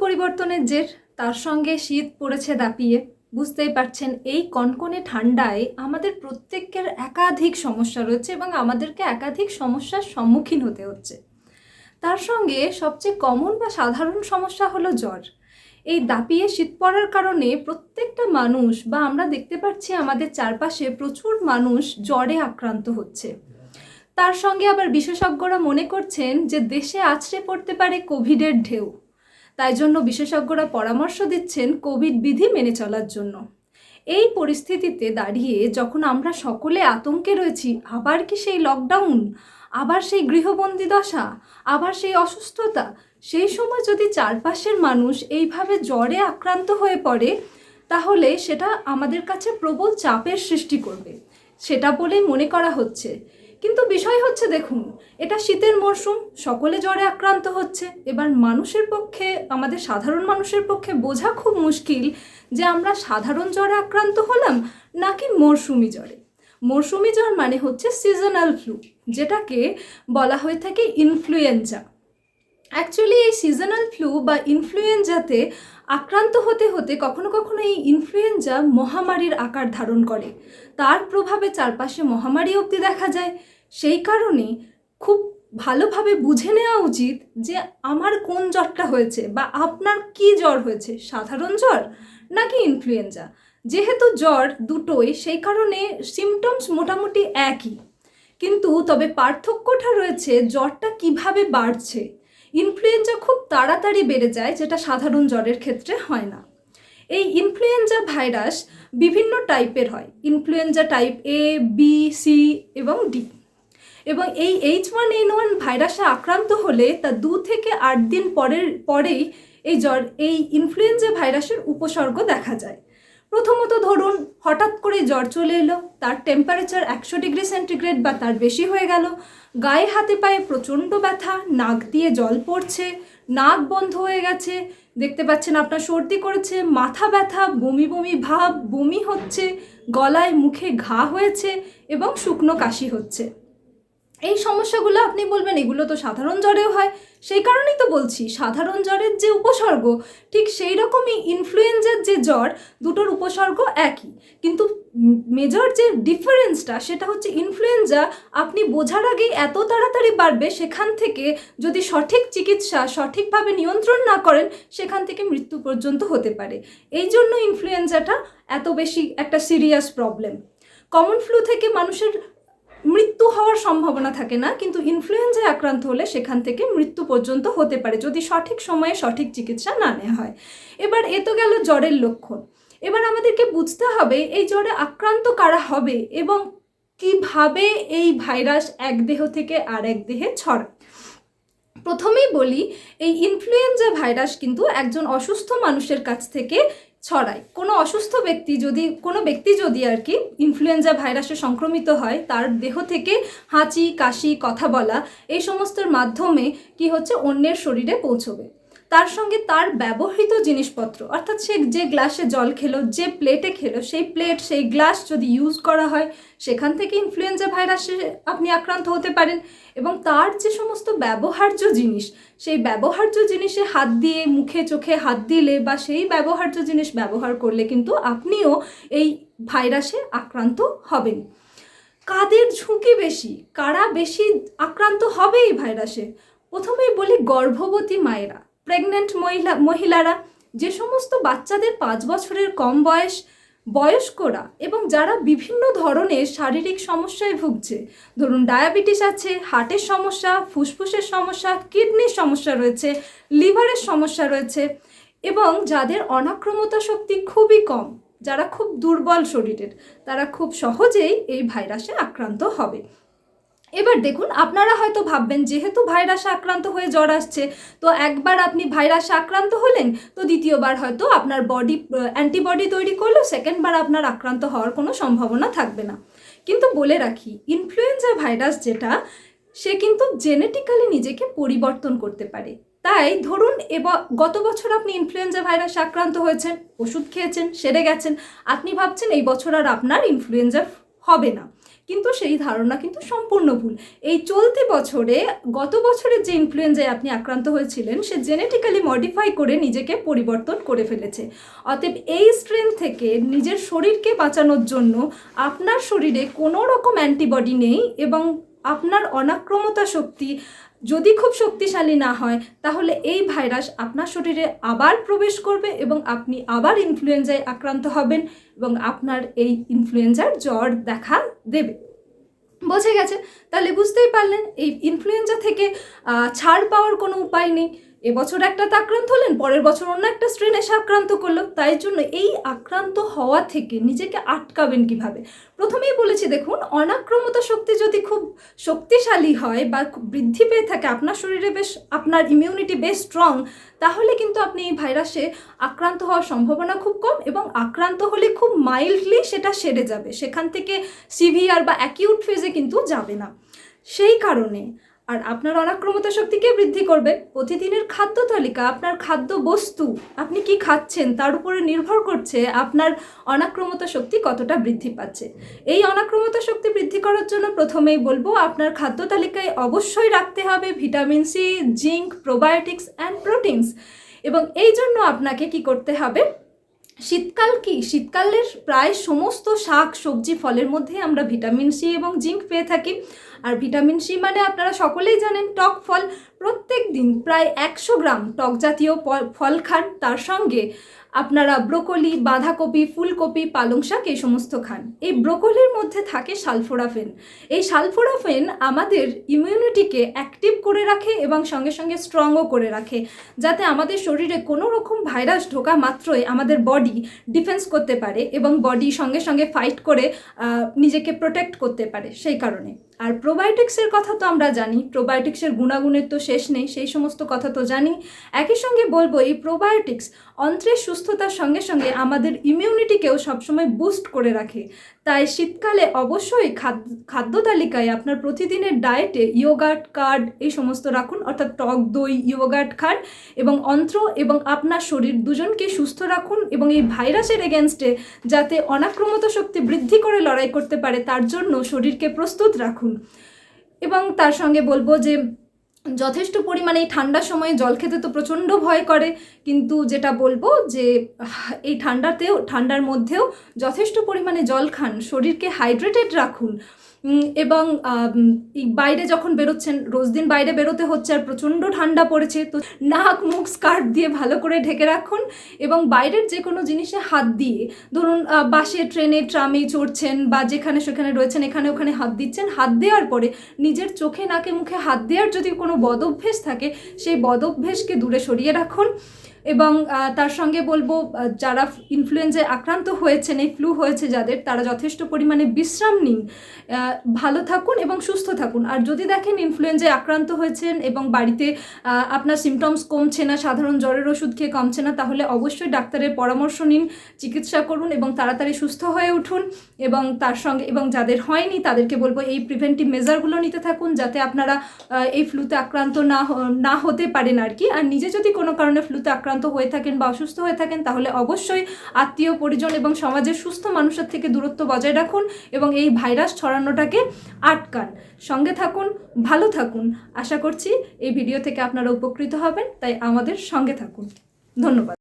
পরিবর্তনের জের, তার সঙ্গে শীত পড়েছে দাপিয়ে। বুঝতেই পারছেন এই কনকনে ঠান্ডায় আমাদের প্রত্যেকের একাধিক সমস্যা রয়েছে এবং আমাদেরকে একাধিক সমস্যার সম্মুখীন হতে হচ্ছে। তার সঙ্গে সবচেয়ে কমন বা সাধারণ সমস্যা হলো জ্বর। এই দাপিয়ে শীত পড়ার কারণে প্রত্যেকটা মানুষ বা আমরা দেখতে পাচ্ছি আমাদের চারপাশে প্রচুর মানুষ জ্বরে আক্রান্ত হচ্ছে। তার সঙ্গে আবার বিশেষজ্ঞরা মনে করছেন যে দেশে আছড়ে পড়তে পারে কোভিডের ঢেউ। তাই জন্য বিশেষজ্ঞরা পরামর্শ দিচ্ছেন কোভিড বিধি মেনে চলার জন্য। এই পরিস্থিতিতে দাঁড়িয়ে যখন আমরা সকলে আতঙ্কে রয়েছি, আবার কি সেই লকডাউন, আবার সেই গৃহবন্দী দশা, আবার সেই অসুস্থতা, সেই সময় যদি চারপাশের মানুষ এইভাবে জ্বরে আক্রান্ত হয়ে পড়ে, তাহলে সেটা আমাদের কাছে প্রবল চাপের সৃষ্টি করবে, সেটা বলেই মনে করা হচ্ছে। কিন্তু বিষয় হচ্ছে, দেখুন, এটা শীতের মরশুম, সকলে জ্বরে আক্রান্ত হচ্ছে। এবার মানুষের পক্ষে, আমাদের সাধারণ মানুষের পক্ষে বোঝা খুব মুশকিল যে আমরা সাধারণ জ্বরে আক্রান্ত হলাম নাকি মরশুমি জ্বরে। মরশুমি জ্বর মানে হচ্ছে সিজনাল ফ্লু, যেটাকে বলা হয়ে থাকে ইনফ্লুয়েঞ্জা। অ্যাকচুয়ালি এই সিজনাল ফ্লু বা ইনফ্লুয়েঞ্জাতে আক্রান্ত হতে হতে কখনো কখনো এই ইনফ্লুয়েঞ্জা মহামারীর আকার ধারণ করে, তার প্রভাবে চারপাশে মহামারী অবধি দেখা যায়। সেই কারণে খুব ভালোভাবে বুঝে নেওয়া উচিত যে আমার কোন জ্বরটা হয়েছে বা আপনার কি জ্বর হয়েছে, সাধারণ জ্বর নাকি ইনফ্লুয়েঞ্জা। যেহেতু জ্বর দুটোই, সেই কারণে সিমটমস মোটামুটি একই, কিন্তু তবে পার্থক্যটা রয়েছে জ্বরটা কিভাবে বাড়ছে। ইনফ্লুয়েঞ্জা খুব তাড়াতাড়ি বেড়ে যায়, যেটা সাধারণ জ্বরের ক্ষেত্রে হয় না। এই ইনফ্লুয়েঞ্জা ভাইরাস বিভিন্ন টাইপের হয়, influenza type A, B, C এবং D। এবং এই H1N1 ভাইরাসে আক্রান্ত হলে তা 2 থেকে 8 দিন পরেই এই ইনফ্লুয়েঞ্জা ভাইরাসের উপসর্গ দেখা যায়। প্রথমত ধরুন হঠাৎ করে জ্বর চলে এলো, তার টেম্পারেচার 100 ডিগ্রি সেন্টিগ্রেড বা তার বেশি হয়ে গেল, গায়ে হাতে পায়ে প্রচণ্ড ব্যথা, নাক দিয়ে জল পড়ছে, নাক বন্ধ হয়ে গেছে, দেখতে পাচ্ছেন আপনার সর্দি করেছে, মাথা ব্যথা, বমি বমি ভাব, বমি হচ্ছে, গলায় মুখে ঘা হয়েছে এবং শুকনো কাশি হচ্ছে। এই সমস্যাগুলো আপনি বলবেন এগুলো তো সাধারণ জ্বরেও হয়। সেই কারণেই তো বলছি, সাধারণ জ্বরের যে উপসর্গ ঠিক সেই রকমই ইনফ্লুয়েঞ্জার যে জ্বর, দুটোর উপসর্গ একই। কিন্তু মেজর যে ডিফারেন্সটা সেটা হচ্ছে ইনফ্লুয়েঞ্জা আপনি বোঝার আগেই এত তাড়াতাড়ি বাড়বে, সেখান থেকে যদি সঠিক চিকিৎসা সঠিকভাবে নিয়ন্ত্রণ না করেন সেখান থেকে মৃত্যু পর্যন্ত হতে পারে। এই জন্য ইনফ্লুয়েঞ্জাটা এত বেশি একটা সিরিয়াস প্রবলেম। কমন ফ্লু থেকে মানুষের মৃত্যু হওয়ার সম্ভাবনা থাকে না, কিন্তু ইনফ্লুয়েঞ্জায় আক্রান্ত হলে সেখান থেকে মৃত্যু পর্যন্ত হতে পারে যদি সঠিক সময়ে সঠিক চিকিৎসা না নেওয়া হয়। এবার এ তো গেল জ্বরের লক্ষণ। এবার আমাদেরকে বুঝতে হবে এই জ্বরে আক্রান্ত কারা হবে এবং কিভাবে এই ভাইরাস এক দেহ থেকে আর এক দেহে ছড়ায়। প্রথমেই বলি, এই ইনফ্লুয়েঞ্জা ভাইরাস কিন্তু একজন অসুস্থ মানুষের কাছ থেকে ছড়ায়। কোনো অসুস্থ ব্যক্তি যদি আর কি ইনফ্লুয়েঞ্জা ভাইরাসে সংক্রমিত হয়, তার দেহ থেকে হাঁচি, কাশি, কথা বলা এই সমস্তর মাধ্যমে কি হচ্ছে অন্যের শরীরে পৌঁছবে। তার সঙ্গে তার ব্যবহৃত জিনিসপত্র, অর্থাৎ সে যে গ্লাসে জল খেলো, যে প্লেটে খেলো, সেই প্লেট সেই গ্লাস যদি ইউজ করা হয়, সেখান থেকে ইনফ্লুয়েঞ্জা ভাইরাসে আপনি আক্রান্ত হতে পারেন। এবং তার যে সমস্ত ব্যবহার্য জিনিস, সেই ব্যবহার্য জিনিসে হাত দিয়ে, মুখে চোখে হাত দিলে বা সেই ব্যবহার্য জিনিস ব্যবহার করলে কিন্তু আপনিও এই ভাইরাসে আক্রান্ত হবেন। কাদের ঝুঁকি বেশি, কারা বেশি আক্রান্ত হবে এই ভাইরাসে? প্রথমেই বলি গর্ভবতী মায়েরা, প্রেগনেন্ট মহিলারা, যে সমস্ত বাচ্চাদের 5 বছরের কম বয়স্করা এবং যারা বিভিন্ন ধরনের শারীরিক সমস্যায় ভুগছে, ধরুন ডায়াবেটিস আছে, হার্টের সমস্যা, ফুসফুসের সমস্যা, কিডনির সমস্যা রয়েছে, লিভারের সমস্যা রয়েছে, এবং যাদের অনাক্রম্যতা শক্তি খুবই কম, যারা খুব দুর্বল শরীরের, তারা খুব সহজেই এই ভাইরাসে আক্রান্ত হবে। এবার দেখুন, আপনারা হয়তো ভাববেন যেহেতু ভাইরাসে আক্রান্ত হয়ে জ্বর আসছে, তো একবার আপনি ভাইরাসে আক্রান্ত হলেন, তো দ্বিতীয়বার হয়তো আপনার বডি অ্যান্টিবডি তৈরি করলো, সেকেন্ডবার আপনার আক্রান্ত হওয়ার কোনো সম্ভাবনা থাকবে না। কিন্তু বলে রাখি, ইনফ্লুয়েঞ্জা ভাইরাস যেটা, সে কিন্তু জেনেটিক্যালি নিজেকে পরিবর্তন করতে পারে। তাই ধরুন গত বছর আপনি ইনফ্লুয়েঞ্জা ভাইরাসে আক্রান্ত হয়েছেন, ওষুধ খেয়েছেন, সেরে গেছেন, আপনি ভাবছেন এই বছর আর আপনার ইনফ্লুয়েঞ্জা হবে না, কিন্তু সেই ধারণা কিন্তু সম্পূর্ণ ভুল। এই চলতি বছরে, গত বছরের যে ইনফ্লুয়েঞ্জায় আপনি আক্রান্ত হয়েছিলেন, সে জেনেটিক্যালি মডিফাই করে নিজেকে পরিবর্তন করে ফেলেছে। অতএব এই স্ট্রেন থেকে নিজের শরীরকে বাঁচানোর জন্য আপনার শরীরে কোনো রকম অ্যান্টিবডি নেই, এবং আপনার অনাক্রমতা শক্তি যদি খুব শক্তিশালী না হয়, তাহলে এই ভাইরাস আপনার শরীরে আবার প্রবেশ করবে এবং আপনি আবার ইনফ্লুয়েঞ্জায় আক্রান্ত হবেন এবং আপনার এই ইনফ্লুয়েঞ্জার জ্বর দেখা দেবে। বোঝা গেছে? তাহলে বুঝতেই পারলেন এই ইনফ্লুয়েঞ্জা থেকে ছাড় পাওয়ার কোনো উপায় নেই। এবছর একটাতে আক্রান্ত হলেন, পরের বছর অন্য একটা স্ট্রেন এসে আক্রান্ত করলো। তাই জন্য এই আক্রান্ত হওয়া থেকে নিজেকে আটকাবেন কিভাবে? প্রথমেই বলেছি, দেখুন, অনাক্রমতা শক্তি যদি খুব শক্তিশালী হয় বা বৃদ্ধি পেয়ে থাকে, আপনার শরীরে বেশ, আপনার ইমিউনিটি বেশ স্ট্রং, তাহলে কিন্তু আপনি এই ভাইরাসে আক্রান্ত হওয়ার সম্ভাবনা খুব কম, এবং আক্রান্ত হলে খুব মাইল্ডলি সেটা সেরে যাবে, সেখান থেকে সিভিয়ার বা অ্যাকিউট ফেজে কিন্তু যাবে না। সেই কারণে আর আপনার অনাক্রমতা শক্তিকে বৃদ্ধি করবে প্রতিদিনের খাদ্য তালিকা, আপনার খাদ্য বস্তু, আপনি কি খাচ্ছেন তার উপরে নির্ভর করছে আপনার অনাক্রমতা শক্তি কতটা বৃদ্ধি পাচ্ছে। এই অনাক্রমতা শক্তি বৃদ্ধি করার জন্য প্রথমেই বলবো, আপনার খাদ্য তালিকায় অবশ্যই রাখতে হবে vitamin C, zinc, probiotics and proteins. এবং এই জন্য আপনাকে কি করতে হবে, শীতকালের প্রায় সমস্ত শাক, সবজি, ফলের মধ্যে আমরা ভিটামিন সি এবং জিঙ্ক পেয়ে থাকি। আর ভিটামিন সি মানে আপনারা সকলেই জানেন টক ফল। প্রত্যেক দিন প্রায় 100 গ্রাম টক জাতীয় ফল খান, তার সঙ্গে আপনারা ব্রোকলি, বাঁধাকপি, ফুলকপি, পালং শাক এই সমস্ত খান। এই ব্রোকলির মধ্যে থাকে সালফোরাফেন। এই সালফোরাফেন আমাদের ইমিউনিটিকে অ্যাক্টিভ করে রাখে এবং সঙ্গে সঙ্গে স্ট্রংও করে রাখে, যাতে আমাদের শরীরে কোনো রকম ভাইরাস ঢোকা মাত্রই আমাদের বডি ডিফেন্স করতে পারে এবং বডি সঙ্গে সঙ্গে ফাইট করে নিজেকে প্রোটেক্ট করতে পারে। সেই কারণে। আর প্রোবায়োটিক্সের কথা তো আমরা জানি, প্রোবায়োটিক্সের গুণাগুণের তো শেষ নেই, সেই সমস্ত কথা তো জানি। একই সঙ্গে বলবো, এই প্রোবায়োটিক্স অন্ত্রের সুস্থতার সঙ্গে সঙ্গে আমাদের ইমিউনিটিকেও সবসময় বুস্ট করে রাখে। তাই শীতকালে অবশ্যই খাদ্য তালিকায় আপনার প্রতিদিনের ডায়েটে ইয়োগার্ট, কার্ড এই সমস্ত রাখুন, অর্থাৎ টক দই, ইয়োগার্ট খান, এবং অন্ত্র এবং আপনার শরীর দুজনকে সুস্থ রাখুন, এবং এই ভাইরাসের এগেনস্টে যাতে অনাক্রমতা শক্তি বৃদ্ধি করে লড়াই করতে পারে তার জন্য শরীরকে প্রস্তুত রাখুন। এবং তার সঙ্গে বলবো যে যথেষ্ট পরিমাণে এই ঠান্ডার সময়ে জল খেতে তো প্রচণ্ড ভয় করে, কিন্তু যেটা বলবো যে এই ঠান্ডার মধ্যেও যথেষ্ট পরিমাণে জল খান, শরীরকে হাইড্রেটেড রাখুন। এবং বাইরে যখন বেরোচ্ছেন, রোজ দিন বাইরে বেরোতে হচ্ছে আর প্রচণ্ড ঠান্ডা পড়েছে, তো নাক মুখ স্কার্ফ দিয়ে ভালো করে ঢেকে রাখুন। এবং বাইরের যে কোনো জিনিসে হাত দিয়ে, ধরুন বাসে, ট্রেনে, ট্রামে চড়ছেন বা যেখানে সেখানে রয়েছেন, এখানে ওখানে হাত দিচ্ছেন, হাত দেওয়ার পরে নিজের চোখে, নাকে, মুখে হাত দেওয়ার যদি কোনো বদ অভ্যেস থাকে, সেই বদ অভ্যেসকে দূরে সরিয়ে রাখুন। এবং তার সঙ্গে বলবো, যারা ইনফ্লুয়েঞ্জায় আক্রান্ত হয়েছেন, এই ফ্লু হয়েছে যাদের, তারা যথেষ্ট পরিমাণে বিশ্রাম নিন, ভালো থাকুন এবং সুস্থ থাকুন। আর যদি দেখেন ইনফ্লুয়েঞ্জায় আক্রান্ত হয়েছেন এবং বাড়িতে আপনার সিমটমস কমছে না, সাধারণ জ্বরের ওষুধ খেয়ে কমছে না, তাহলে অবশ্যই ডাক্তারের পরামর্শ নিন, চিকিৎসা করুন এবং তাড়াতাড়ি সুস্থ হয়ে উঠুন। এবং তার সঙ্গে, এবং যাদের হয়নি তাদেরকে বলবো এই প্রিভেন্টিভ মেজারগুলো নিতে থাকুন, যাতে আপনারা এই ফ্লুতে আক্রান্ত না হতে পারেন আর কি। আর নিজে যদি কোনো কারণে ফ্লুতে আক্রান্ত হয়ে থাকেন বা অসুস্থ হয়ে থাকেন, তাহলে অবশ্যই আত্মীয়, পরিজন এবং সমাজের সুস্থ মানুষের থেকে দূরত্ব বজায় রাখুন এবং এই ভাইরাস ছড়ানোটাকে আটকান। সঙ্গে থাকুন, ভালো থাকুন। আশা করছি এই ভিডিও থেকে আপনারা উপকৃত হবেন, তাই আমাদের সঙ্গে থাকুন। ধন্যবাদ।